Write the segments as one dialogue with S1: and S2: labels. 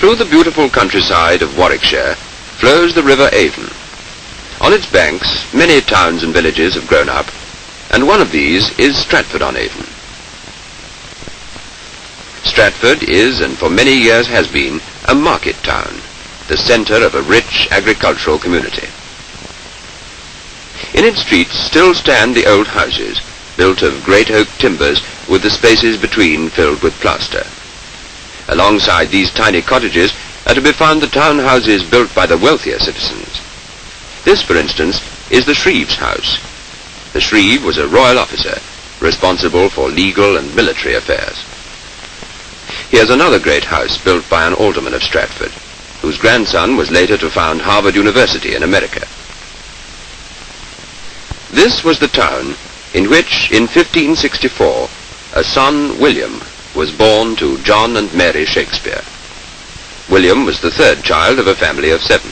S1: Through the beautiful countryside of Warwickshire flows the River Avon. On its banks, many towns and villages have grown up, and one of these is Stratford-on-Avon. Stratford is, and for many years has been, a market town, the centre of a rich agricultural community. In its streets still stand the old houses, built of great oak timbers with the spaces between filled with plaster. Alongside these tiny cottages are to be found the town houses built by the wealthier citizens. This, for instance, is the Shreve's house. The Shreve was a royal officer, responsible for legal and military affairs. Here's another great house built by an alderman of Stratford, whose grandson was later to found Harvard University in America. This was the town in which, in 1564, a son, William, was born to John and Mary Shakespeare. William was the third child of a family of 7.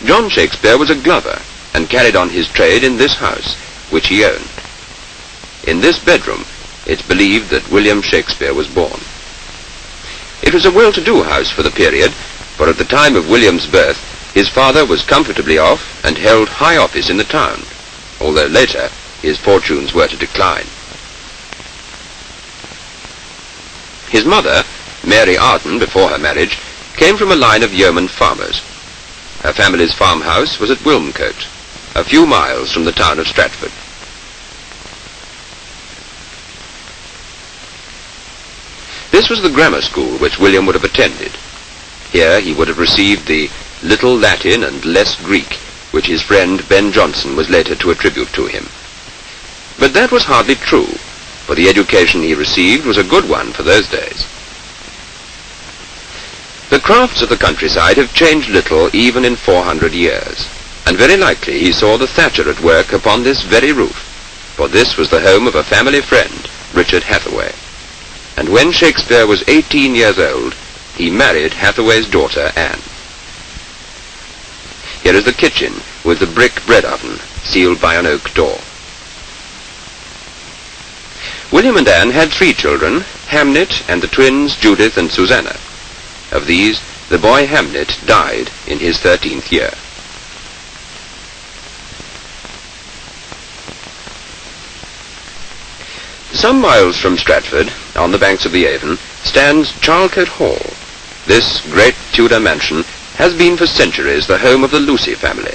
S1: John Shakespeare was a glover and carried on his trade in this house, which he owned. In this bedroom, it's believed that William Shakespeare was born. It was a well-to-do house for the period, for at the time of William's birth, his father was comfortably off and held high office in the town, although later his fortunes were to decline. His mother, Mary Arden, before her marriage, came from a line of yeoman farmers. Her family's farmhouse was at Wilmcote, a few miles from the town of Stratford. This was the grammar school which William would have attended. Here he would have received the little Latin and less Greek, which his friend Ben Jonson was later to attribute to him. But that was hardly true, for the education he received was a good one for those days. The crafts of the countryside have changed little even in 400 years, and very likely he saw the thatcher at work upon this very roof, for this was the home of a family friend, Richard Hathaway. And when Shakespeare was 18 years old, he married Hathaway's daughter, Anne. Here is the kitchen with the brick bread oven, sealed by an oak door. William and Anne had 3 children, Hamnet and the twins Judith and Susanna. Of these, the boy Hamnet died in his 13th year. Some miles from Stratford, on the banks of the Avon, stands Charlecote Hall. This great Tudor mansion has been for centuries the home of the Lucy family.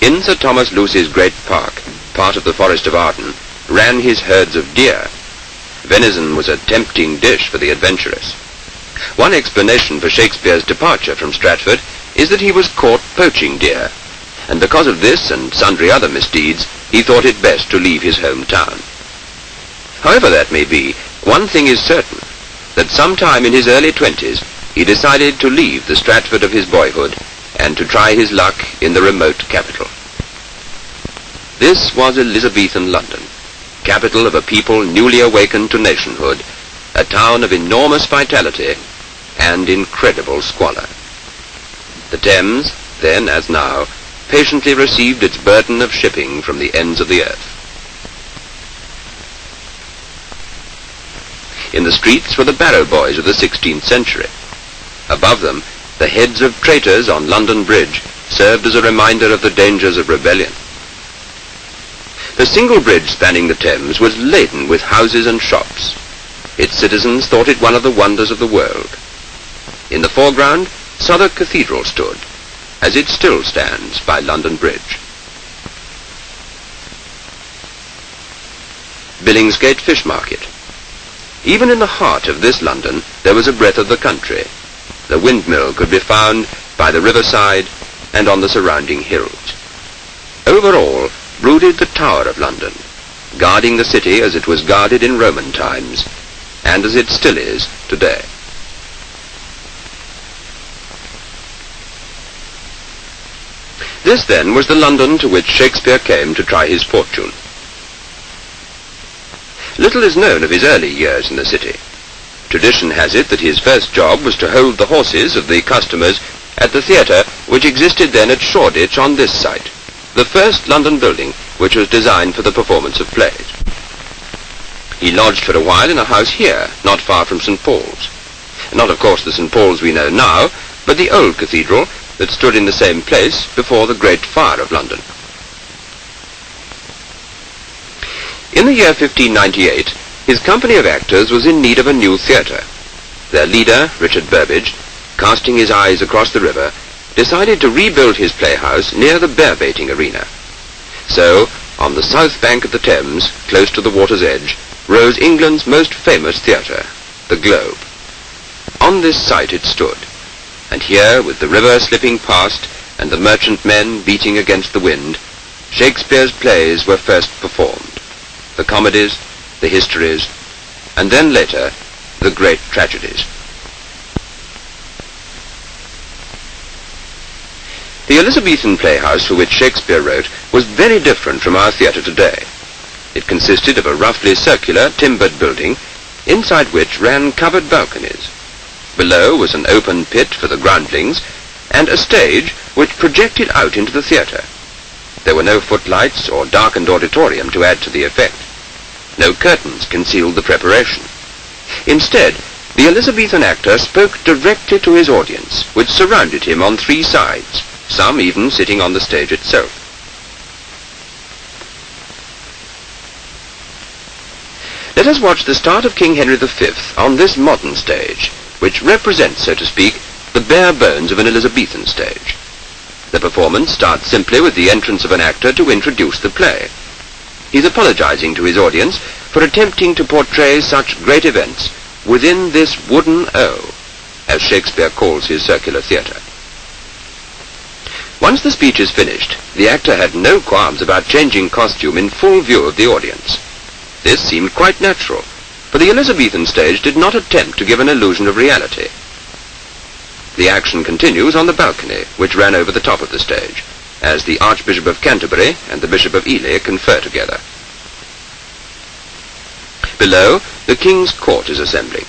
S1: In Sir Thomas Lucy's great park, part of the Forest of Arden, ran his herds of deer. Venison was a tempting dish for the adventurous. One explanation for Shakespeare's departure from Stratford is that he was caught poaching deer, and because of this and sundry other misdeeds, he thought it best to leave his hometown. However that may be, one thing is certain, that sometime in his early 20s, he decided to leave the Stratford of his boyhood and to try his luck in the remote capital. This was Elizabethan London, capital of a people newly awakened to nationhood, a town of enormous vitality and incredible squalor. The Thames, then as now, patiently received its burden of shipping from the ends of the earth. In the streets were the barrow boys of the 16th century. Above them, the heads of traitors on London Bridge served as a reminder of the dangers of rebellion. The single bridge spanning the Thames was laden with houses and shops. Its citizens thought it one of the wonders of the world. In the foreground, Southwark Cathedral stood, as it still stands by London Bridge. Billingsgate Fish Market. Even in the heart of this London, there was a breath of the country. The windmill could be found by the riverside and on the surrounding hills. Over all brooded the Tower of London, guarding the city as it was guarded in Roman times, and as it still is today. This, then, was the London to which Shakespeare came to try his fortune. Little is known of his early years in the city. Tradition has it that his first job was to hold the horses of the customers at the theatre which existed then at Shoreditch on this site, the first London building which was designed for the performance of plays. He lodged for a while in a house here, not far from St. Paul's, Not, of course, the St. Paul's we know now, but the old cathedral that stood in the same place before the Great Fire of London. In the year 1598, his company of actors was in need of a new theatre. Their leader, Richard Burbage, casting his eyes across the river, decided to rebuild his playhouse near the bear-baiting arena. So, on the south bank of the Thames, close to the water's edge, rose England's most famous theatre, the Globe. On this site it stood, and here, with the river slipping past and the merchantmen beating against the wind, Shakespeare's plays were first performed. The comedies, the histories, and then later, the great tragedies. The Elizabethan playhouse for which Shakespeare wrote was very different from our theatre today. It consisted of a roughly circular, timbered building, inside which ran covered balconies. Below was an open pit for the groundlings, and a stage which projected out into the theatre. There were no footlights or darkened auditorium to add to the effect. No curtains concealed the preparation. Instead, the Elizabethan actor spoke directly to his audience, which surrounded him on three sides, some even sitting on the stage itself. Let us watch the start of King Henry V on this modern stage, which represents, so to speak, the bare bones of an Elizabethan stage. The performance starts simply with the entrance of an actor to introduce the play. He's apologizing to his audience for attempting to portray such great events within this wooden O, as Shakespeare calls his circular theatre. Once the speech is finished, the actor had no qualms about changing costume in full view of the audience. This seemed quite natural, for the Elizabethan stage did not attempt to give an illusion of reality. The action continues on the balcony, which ran over the top of the stage, as the Archbishop of Canterbury and the Bishop of Ely confer together. Below, the King's court is assembling.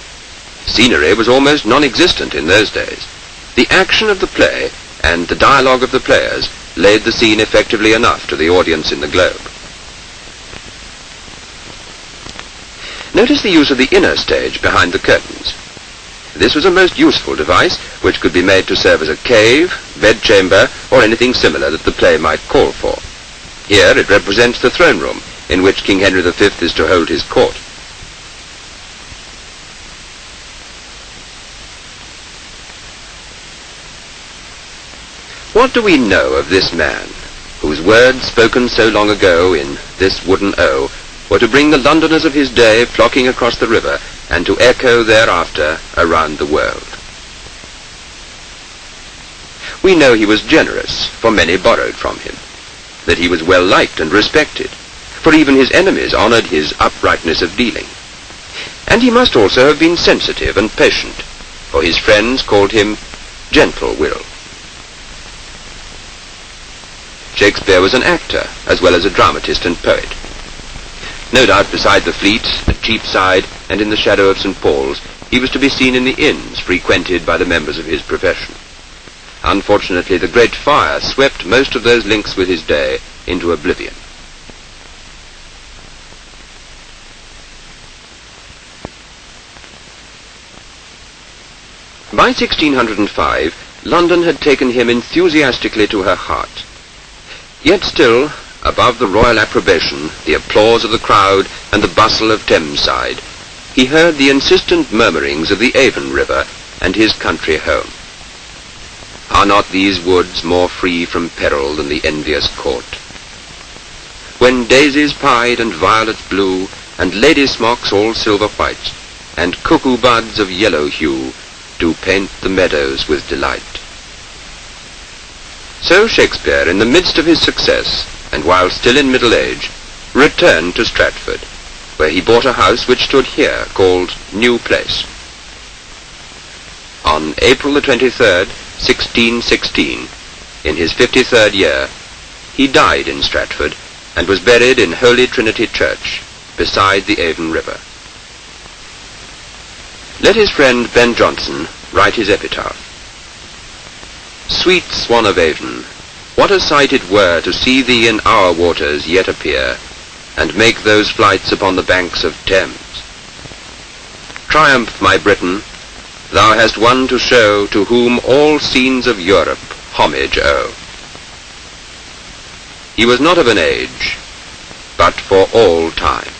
S1: Scenery was almost non-existent in those days. The action of the play and the dialogue of the players laid the scene effectively enough to the audience in the Globe. Notice the use of the inner stage behind the curtains. This was a most useful device, which could be made to serve as a cave, bedchamber, or anything similar that the play might call for. Here it represents the throne room, in which King Henry V is to hold his court. What do we know of this man, whose words spoken so long ago in this wooden O were to bring the Londoners of his day flocking across the river and to echo thereafter around the world? We know he was generous, for many borrowed from him, that he was well liked and respected, for even his enemies honored his uprightness of dealing. And he must also have been sensitive and patient, for his friends called him Gentle Will. Shakespeare was an actor, as well as a dramatist and poet. No doubt beside the Fleet, at Cheapside, and in the shadow of St. Paul's, he was to be seen in the inns frequented by the members of his profession. Unfortunately, the Great Fire swept most of those links with his day into oblivion. By 1605, London had taken him enthusiastically to her heart. Yet still, above the royal approbation, the applause of the crowd, and the bustle of Thameside, he heard the insistent murmurings of the Avon River and his country home. Are not these woods more free from peril than the envious court? When daisies pied and violets blue, and lady smocks all silver white, and cuckoo buds of yellow hue, do paint the meadows with delight. So Shakespeare, in the midst of his success, and while still in middle age, returned to Stratford, where he bought a house which stood here, called New Place. On April the 23rd, 1616, in his 53rd year, he died in Stratford, and was buried in Holy Trinity Church, beside the Avon River. Let his friend Ben Jonson write his epitaph. Sweet Swan of Avon, what a sight it were to see thee in our waters yet appear, and make those flights upon the banks of Thames. Triumph, my Britain, thou hast one to show, to whom all scenes of Europe homage owe. He was not of an age, but for all time.